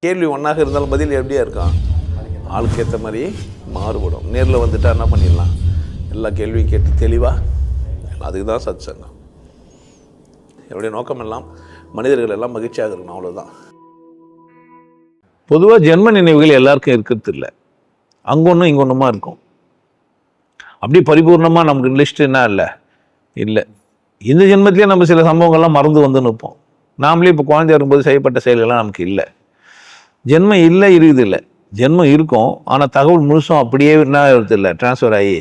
கேள்வி ஒன்றாக இருந்தாலும் பதில் எப்படியா இருக்கான், ஆளுக்கு ஏற்ற மாதிரி மாறுபடும். நேரில் வந்துட்டால் என்ன பண்ணிடலாம், எல்லா கேள்வியும் கேட்டு தெளிவாக. அதுக்கு தான் சத் சங்கம். என்னுடைய நோக்கம் எல்லாம் மனிதர்கள் எல்லாம் மகிழ்ச்சியாக இருக்கணும், அவ்வளோதான். பொதுவாக ஜென்ம நினைவுகள் எல்லாருக்கும் இருக்கிறது இல்லை. அங்கே ஒன்றும் இங்கே ஒன்றுமா இருக்கும். அப்படி பரிபூர்ணமாக நமக்கு லிஸ்ட் என்ன இல்லை. இந்த ஜென்மத்திலே நம்ம சில சம்பவங்கள்லாம் மறந்து வந்து நிற்போம். நாமளே இப்போ குழந்தையா இருக்கும்போது செய்யப்பட்ட செயல்கள்லாம் நமக்கு இல்லை. ஜென்மம் இல்லை, இருக்குது இல்லை. ஜென்மம் இருக்கும், ஆனால் தகவல் முழுசும் அப்படியே என்ன இல்லை, ட்ரான்ஸ்ஃபர் ஆகி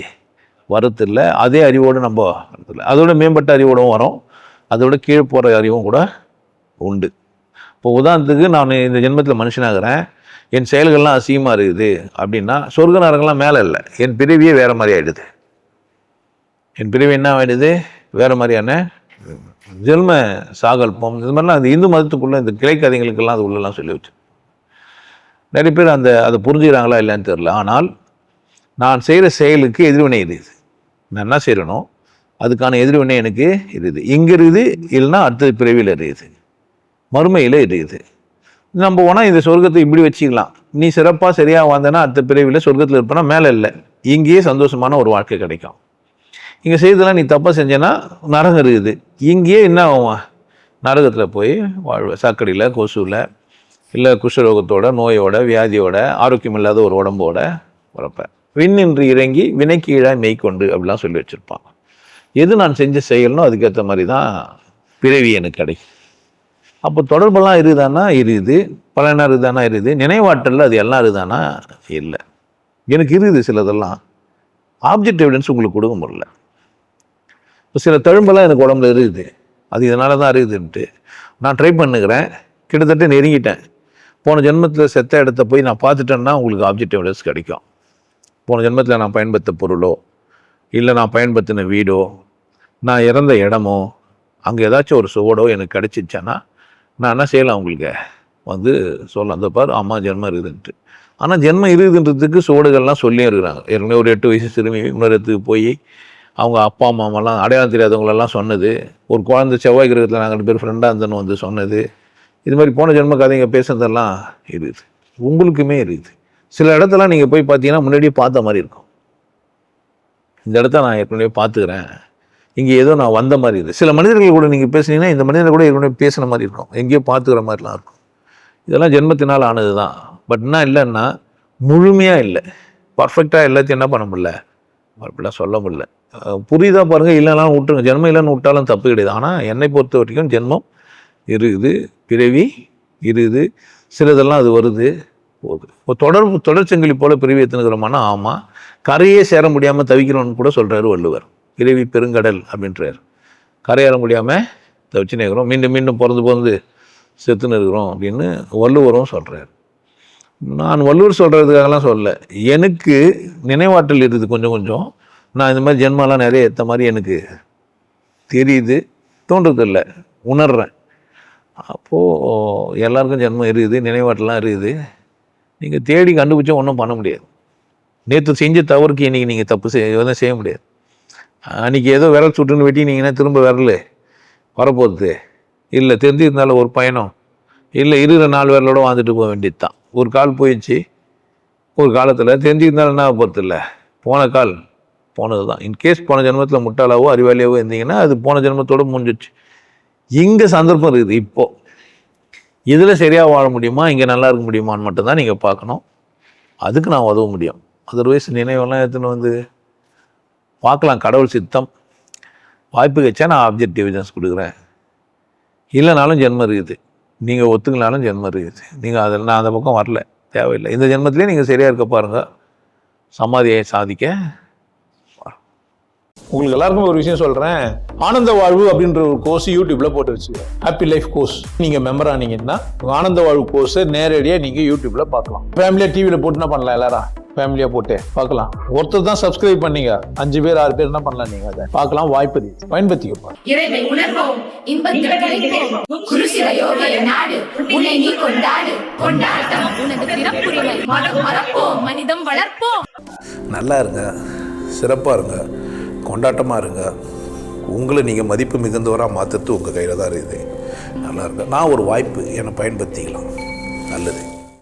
வரதில்லை. அதே அறிவோடு நம்ம வரதில்லை. அதோட மேம்பட்ட அறிவோடும் வரோம், அதோட கீழே போகிற அறிவும் கூட உண்டு. இப்போ உதாரணத்துக்கு நான் இந்த ஜென்மத்தில் மனுஷனாகிறேன், என் செயல்கள்லாம் அசிங்கமாக இருக்குது அப்படின்னா சொர்க்க நரகம்லாம் மேலே இல்லை, என் பிறவியே வேறு மாதிரி ஆகிடுது. என் பிறவி என்ன ஆகிடுது, வேறு மாதிரியான ஜென்ம சாகல்பம். இது மாதிரிலாம் அந்த இந்து மதத்துக்குள்ளே இந்த கிளை கதைகளுக்கெல்லாம் அது உள்ளெல்லாம் சொல்லி வச்சு நிறைய பேர் அதை புரிஞ்சுக்கிறாங்களா இல்லைன்னு தெரியல. ஆனால் நான் செய்கிற செயலுக்கு எதிர்வினை இருக்குது. நான் என்ன செய்கிறனோ அதுக்கான எதிர்வினை எனக்கு இருக்குது. இங்கே இருக்குது, இல்லைன்னா அடுத்த பிறவியில் இருக்குது, மறுமையில் இருக்குது. நம்ம போனால் இந்த சொர்க்கத்தை இப்படி வச்சுக்கலாம். நீ சிறப்பாக சரியாக வந்தேன்னா அடுத்த பிறவியில் சொர்க்கத்தில் இருப்பேன்னா மேலே இல்லை, இங்கேயே சந்தோஷமான ஒரு வாழ்க்கை கிடைக்கும். இங்கே செய்ததெல்லாம் நீ தப்பாக செஞ்சேன்னா நரகம் இருக்குது, இங்கேயே என்ன ஆகும், நரகத்தில் போய் வாழ்வேன். சாக்கடையில், கொசுவில், இல்லை குஷ்டரோகத்தோட, நோயோட, வியாதியோட, ஆரோக்கியம் இல்லாத ஒரு உடம்போட பிறப்பேன். விண்ணின்று இறங்கி வினைக்கு ஈழாய் மெய்க்கொண்டு அப்படிலாம் சொல்லி வச்சுருப்பான். எது நான் செஞ்ச செயல்னோ அதுக்கேற்ற மாதிரி தான் பிறவி எனக்கு கிடைக்கும். அப்போ தொடர்பெல்லாம் இருக்குதானா இருக்குது, பலனா இருக்குதானா இருக்குது, நினைவாற்றலில் அது எல்லாம் இருக்குதானா இல்லை. எனக்கு இருக்குது சிலதெல்லாம், ஆப்ஜெக்ட் எவிடன்ஸ் உங்களுக்கு கொடுக்க முடியல. இப்போ சில தழும்பெல்லாம் எனக்கு உடம்புல இருக்குது, அது இதனால தான் இருக்குதுன்ட்டு நான் ட்ரை பண்ணுகிறேன், கிட்டத்தட்ட நெருங்கிட்டேன். போன ஜென்மத்தில் செத்த இடத்த போய் நான் பார்த்துட்டேன்னா உங்களுக்கு ஆப்ஜெக்ட் எவிடன்ஸ் கிடைக்கும். போன ஜென்மத்தில் நான் பயன்படுத்த பொருளோ, இல்லை நான் பயன்படுத்தின வீடோ, நான் இறந்த இடமோ, அங்கே ஏதாச்சும் ஒரு சுவடோ எனக்கு கிடச்சிச்சேன்னா நான் என்ன செய்யலாம், உங்களுக்கு சொல்லலாம், அந்த பாரு ஆமாம் ஜென்மம் இருக்குதுன்ட்டு. ஆனால் ஜென்மம் இருக்குதுன்றதுக்கு சுவடுகள்லாம் சொல்லியே இருக்கிறாங்க. ஏற்கனவே ஒரு 8 வயசு சிறுமி இன்னொரு இடத்துக்கு போய் அவங்க அப்பா அம்மாவெல்லாம் அடையாளம் தெரியாதவங்களெல்லாம் சொன்னது, ஒரு குழந்தை செவ்வாய் கிரகத்தில் நாங்கள் 2 பேர் ஃப்ரெண்டாக இருந்தோன்னு சொன்னது, இது மாதிரி போன ஜென்ம கதைங்க பேசுனதெல்லாம் இருக்குது. உங்களுக்குமே இருக்குது. சில இடத்தெல்லாம் நீங்கள் போய் பார்த்தீங்கன்னா முன்னாடியே பார்த்த மாதிரி இருக்கும். இந்த இடத்த நான் ஏற்கனவே பார்த்துக்கிறேன், இங்கே ஏதோ நான் வந்த மாதிரி இருக்குது. சில மனிதர்கள் கூட நீங்கள் பேசுனீங்கன்னா இந்த மனிதர்கள் கூட ஏற்கனவே பேசுன மாதிரி இருக்கும், எங்கேயோ பார்த்துக்கிற மாதிரிலாம் இருக்கும். இதெல்லாம் ஜென்மத்தினால் ஆனது தான். பட் என்ன இல்லைன்னா முழுமையாக இல்லை, பர்ஃபெக்டாக எல்லாத்தையும் என்ன பண்ண முடியல, அப்படிலாம் சொல்ல முடியல. புரியுதா பாருங்கள், இல்லைனாலும் விட்டுருங்க. ஜென்மம் இல்லைன்னு விட்டாலும் தப்பு கிடையாது. ஆனால் என்னை பொறுத்த வரைக்கும் ஜென்மம் இருக்குது, பிறவி இருக்குது, சிலதெல்லாம் அது வருது போகுது. இப்போ தொடர்ச்சங்கிலி போல் பிறவி எத்தனுக்கிறோமானா ஆமாம். கரையே சேர முடியாமல் தவிக்கிறோன்னு கூட சொல்கிறாரு வள்ளுவர். பிறவி பெருங்கடல் அப்படின்றார். கரையேற முடியாமல் தவிச்சுன்னு இருக்கிறோம், மீண்டும் மீண்டும் பிறந்து செத்துன்னு இருக்கிறோம் அப்படின்னு வள்ளுவரும் சொல்கிறார். நான் வள்ளுவர் சொல்கிறதுக்காகலாம் சொல்லலை, எனக்கு நினைவாற்றல் இருக்குது கொஞ்சம் கொஞ்சம். நான் இந்த மாதிரி ஜென்மாலாம் நிறைய ஏற்ற மாதிரி எனக்கு தெரியுது, தோன்றதில்லை, உணர்கிறேன். அப்போது எல்லாருக்கும் ஜென்மம் இருக்குது, நினைவாற்றலாம் இருக்குது. நீங்கள் தேடி கண்டுபிடிச்சா ஒன்றும் பண்ண முடியாது. நேற்று செஞ்ச தவறுக்கு இன்றைக்கி நீங்கள் தப்பு செய்ய முடியாது. அன்றைக்கி ஏதோ விரல் சுட்டுன்னு வெட்டினீங்கன்னா திரும்ப விரல் வரப்போகுது இல்லை, தெரிஞ்சிருந்தாலும் ஒரு பயணம் இல்லை, இருக்கிற 4 விரலோட வாழ்ந்துட்டு போக வேண்டியது தான். ஒரு கால் போயிடுச்சு ஒரு காலத்தில், தெரிஞ்சிருந்தாலும் என்ன போகிறது இல்லை, போன கால் போனது தான். இன்கேஸ் போன ஜென்மத்தில் முட்டாளாவோ அறிவாளியாவோ இருந்தீங்கன்னா அது போன ஜென்மத்தோடு முடிஞ்சிச்சு. இங்கே சந்தர்ப்பம் இருக்குது, இப்போது இதில் சரியாக வாழ முடியுமா, இங்கே நல்லா இருக்க முடியுமான்னு மட்டும்தான் நீங்கள் பார்க்கணும். அதுக்கு நான் உதவ முடியும். அதர்வைஸ் நினைவெல்லாம் எடுத்துன்னு பார்க்கலாம், கடவுள் சித்தம். வாய்ப்பு கிடைச்சா நான் ஆப்ஜெக்ட் எவிடன்ஸ் கொடுக்குறேன். இல்லைனாலும் ஜென்மம் இருக்குது, நீங்கள் ஒத்துக்கலாலும் ஜென்மம் இருக்குது. நீங்கள் அதில் நான் அந்த பக்கம் வரல, தேவையில்லை. இந்த ஜென்மத்திலே நீங்கள் சரியாக இருக்க பாருங்கள், சமாதியை சாதிக்க. உங்களுக்கு எல்லாருக்கும் ஒரு விஷயம் சொல்கிறேன், ஆனந்த வாழ்வு அப்படின்ற ஒரு கோர்ஸ் யூடியூப்ல போட்டு வச்சுக்கோங்க. ஹாப்பி லைஃப் கோர்ஸ் நீங்கள் மெம்பர் ஆனீங்கன்னா ஆனந்த வாழ்வு கோர்ஸை நேரடியாக நீங்கள் யூடியூப்ல பார்க்கலாம். ஃபேமிலியாக டிவியில் போட்டு என்ன பண்ணலாம், எல்லாரும் ஃபேமிலியாக போட்டு பார்க்கலாம். ஒருத்தர் தான் சப்ஸ்கிரைப் பண்ணீங்க, 5 பேர் 6 பேர் என்ன பண்ணலாம், நீங்கள் அதை பார்க்கலாம். வாய்ப்பு பயன்படுத்திக்கப்பா. நல்லா இருங்க, சிறப்பாக இருங்க, கொண்டாட்டமாக இருங்க. உங்களை நீங்கள் மதிப்பு மிகுந்தவராக மாற்றுறது உங்கள் கையில் தான் இருக்குது. நல்லா இருங்க. நான் ஒரு வாய்ப்பு என்னை பயன்படுத்திக்கலாம். நல்லது.